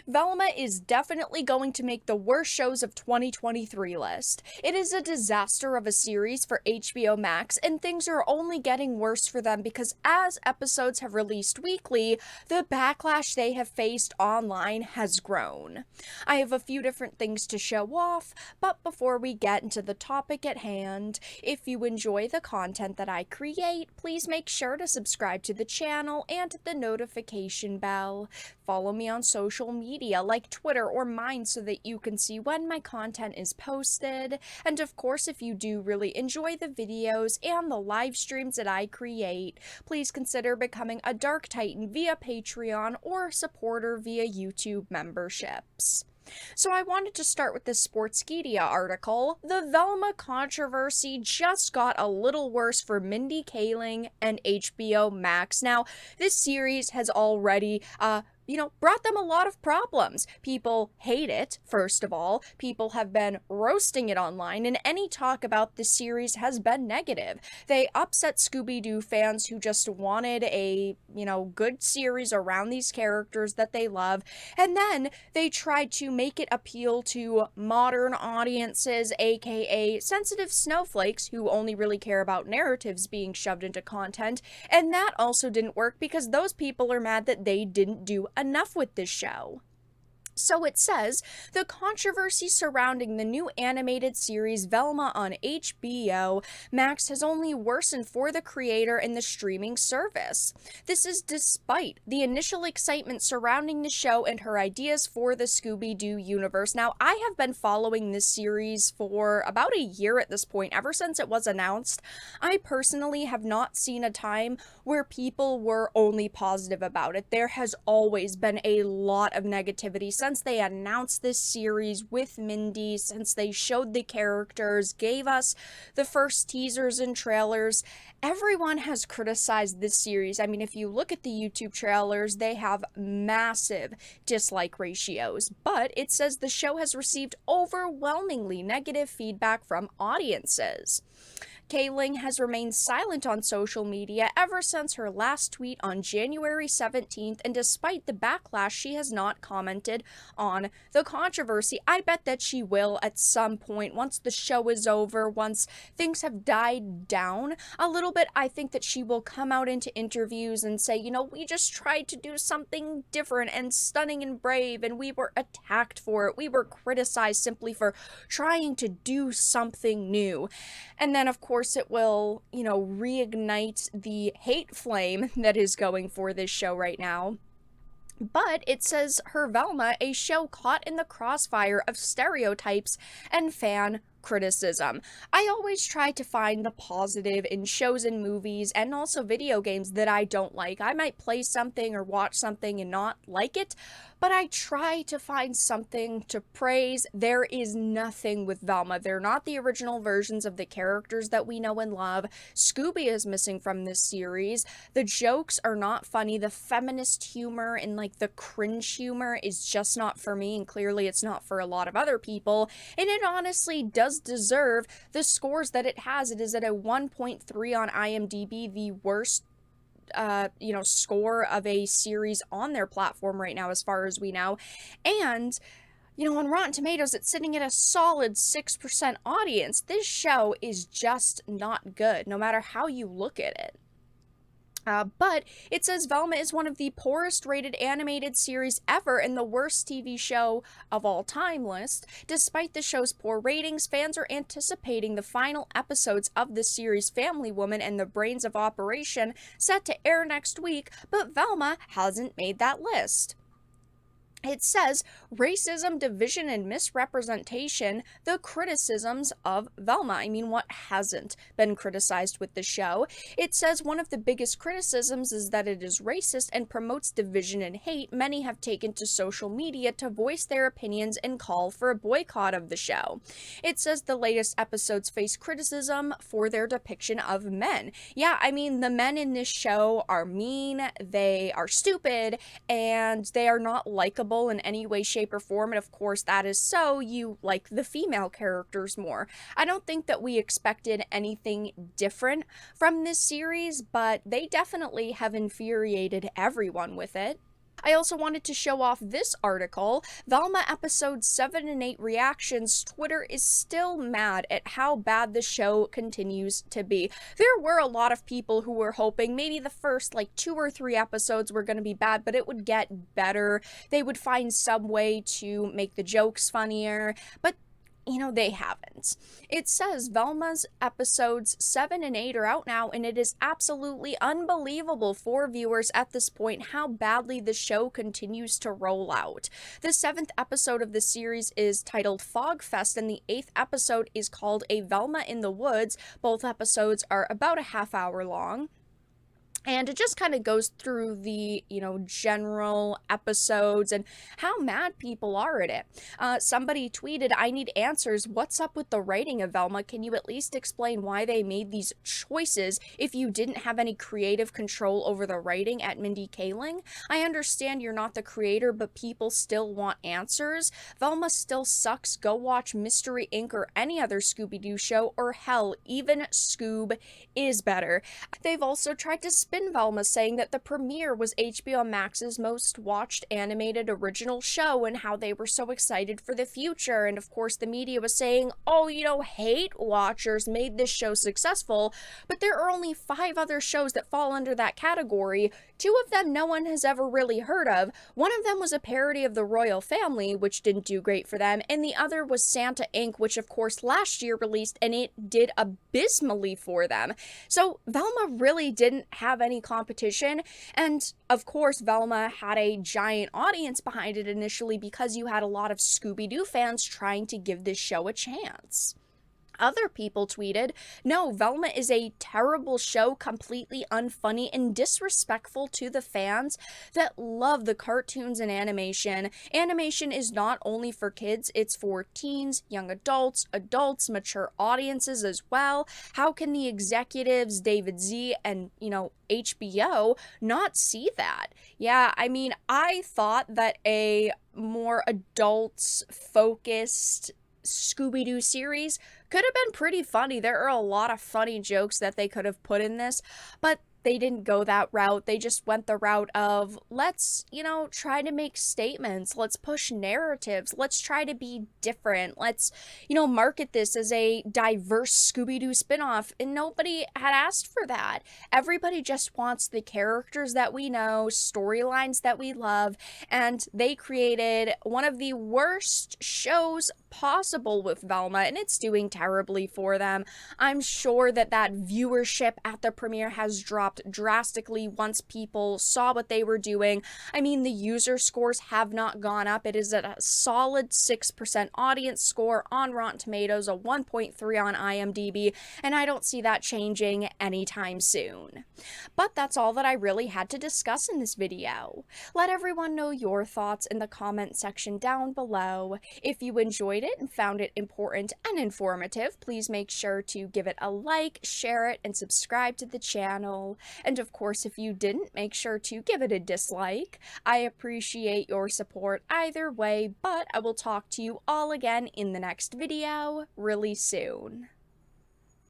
Velma is definitely going to make the worst shows of 2023 list. It is a disaster of a series for HBO Max, and things are only getting worse for them because as episodes have released weekly, the backlash they have faced online has grown. I have a few different things to show off, but before we get into the topic at hand, if you enjoy the content that I create, please make sure to subscribe to the channel and the notification bell. Follow me on social media like Twitter or mine so that you can see when my content is posted. And of course, if you do really enjoy the videos and the live streams that I create, please consider becoming a Dark Titan via Patreon or a supporter via YouTube memberships. So I wanted to start with this Sportskeeda article. The Velma controversy just got a little worse for Mindy Kaling and HBO Max. Now, this series has already brought them a lot of problems. People hate it, first of all. People have been roasting it online, and any talk about the series has been negative. They upset Scooby-Doo fans who just wanted a, good series around these characters that they love, and then they tried to make it appeal to modern audiences, aka sensitive snowflakes who only really care about narratives being shoved into content, and that also didn't work because those people are mad that they didn't do enough with this show. So it says, the controversy surrounding the new animated series Velma on HBO Max has only worsened for the creator and the streaming service. This is despite the initial excitement surrounding the show and her ideas for the Scooby-Doo universe. Now, I have been following this series for about a year at this point, ever since it was announced. I personally have not seen a time where people were only positive about it. There has always been a lot of negativity since they announced this series with Mindy, since they showed the characters, gave us the first teasers and trailers. Everyone has criticized this series. I mean, if you look at the YouTube trailers, they have massive dislike ratios, but it says the show has received overwhelmingly negative feedback from audiences. Kaling has remained silent on social media ever since her last tweet on January 17th, and despite the backlash, she has not commented on the controversy. I bet that she will at some point, once the show is over, once things have died down a little bit. I think that she will come out into interviews and say, we just tried to do something different and stunning and brave, and we were attacked for it. We were criticized simply for trying to do something new. And then, of course, it will, reignite the hate flame that is going for this show right now. But it says her Velma, a show caught in the crossfire of stereotypes and fan criticism. I always try to find the positive in shows and movies and also video games that I don't like. I might play something or watch something and not like it, but I try to find something to praise. There is nothing with Velma. They're not the original versions of the characters that we know and love. Scooby is missing from this series. The jokes are not funny. The feminist humor and the cringe humor is just not for me, and clearly it's not for a lot of other people. And it honestly does deserve the scores that it has. It is at a 1.3 on IMDb, the worst score of a series on their platform right now, as far as we know. And on Rotten Tomatoes, it's sitting at a solid 6% audience. This show is just not good, no matter how you look at it. But it says Velma is one of the poorest rated animated series ever and the worst TV show of all time list. Despite the show's poor ratings, fans are anticipating the final episodes of the series Family Woman and the Brains of Operation, set to air next week, but Velma hasn't made that list. It says, racism, division, and misrepresentation, the criticisms of Velma. I mean, what hasn't been criticized with the show? It says one of the biggest criticisms is that it is racist and promotes division and hate. Many have taken to social media to voice their opinions and call for a boycott of the show. It says the latest episodes face criticism for their depiction of men. Yeah, I mean, the men in this show are mean, they are stupid, and they are not likable in any way, shape, or form, and of course that is so you like the female characters more. I don't think that we expected anything different from this series, but they definitely have infuriated everyone with it. I also wanted to show off this article. Velma episode 7 and 8 reactions. Twitter is still mad at how bad the show continues to be. There were a lot of people who were hoping maybe the first like 2 or 3 episodes were going to be bad, but it would get better. They would find some way to make the jokes funnier, but they haven't. It says Velma's episodes 7 and 8 are out now, and it is absolutely unbelievable for viewers at this point how badly the show continues to roll out. The 7th episode of the series is titled Fogfest, and the 8th episode is called A Velma in the Woods. Both episodes are about a half hour long. And it just kind of goes through the, general episodes and how mad people are at it. Somebody tweeted, "I need answers. What's up with the writing of Velma? Can you at least explain why they made these choices if you didn't have any creative control over the writing at Mindy Kaling? I understand you're not the creator, but people still want answers. Velma still sucks. Go watch Mystery Inc. or any other Scooby-Doo show, or hell, even Scoob is better." They've also tried to spin Velma, saying that the premiere was HBO Max's most watched animated original show and how they were so excited for the future. And of course the media was saying, oh, Hate Watchers made this show successful, but there are only 5 other shows that fall under that category. 2 of them no one has ever really heard of. One of them was a parody of the royal family, which didn't do great for them, and the other was Santa Inc., which of course last year released, and it did abysmally for them. So Velma really didn't have any competition, and of course Velma had a giant audience behind it initially because you had a lot of Scooby-Doo fans trying to give this show a chance. Other people tweeted, "No, Velma is a terrible show, completely unfunny and disrespectful to the fans that love the cartoons and animation. Animation is not only for kids, it's for teens, young adults, mature audiences as well. How can the executives, David Z, and, HBO not see that?" Yeah, I thought that a more adult-focused Scooby-Doo series could have been pretty funny. There are a lot of funny jokes that they could have put in this, but they didn't go that route. They just went the route of, let's, try to make statements. Let's push narratives. Let's try to be different. Let's, market this as a diverse Scooby-Doo spinoff. And nobody had asked for that. Everybody just wants the characters that we know, storylines that we love, and they created one of the worst shows possible with Velma, and it's doing terribly for them. I'm sure that viewership at the premiere has dropped drastically once people saw what they were doing. The user scores have not gone up. It is at a solid 6% audience score on Rotten Tomatoes, a 1.3 on IMDb, and I don't see that changing anytime soon. But that's all that I really had to discuss in this video. Let everyone know your thoughts in the comment section down below. If you enjoyed it and found it important and informative, please make sure to give it a like, share it, and subscribe to the channel. And of course, if you didn't, make sure to give it a dislike. I appreciate your support either way, but I will talk to you all again in the next video really soon.